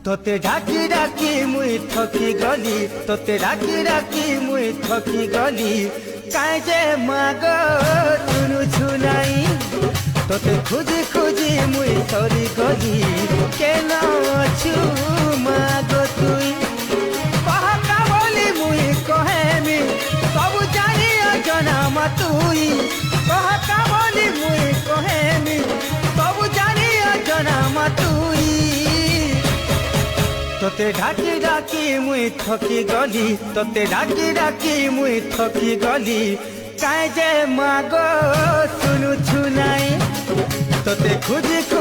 তোতে ডাকি ডাকি মুই থকি গলি, তোতে ডাকি ডাকি মুই থকি গলি, কাই যে মাগ তুনু ছুনাই। তোতে খুঁজি খুঁজি মুই সরি গলি, কেন অছু মাগ তুই। কহকা বলি মুই কহেমি, সবু জানি অজনামা তুই। কহকা বলি মুই কহেমি, সবু জানি অজনামা তুই। তোতে ডাকি ডাকি মুই থকি গলি, তোতে ডাকি ডাকি মুই থকি গলি, কাই যে মাগ তুনু ছুনাই। তোতে খুঁজি খুঁজি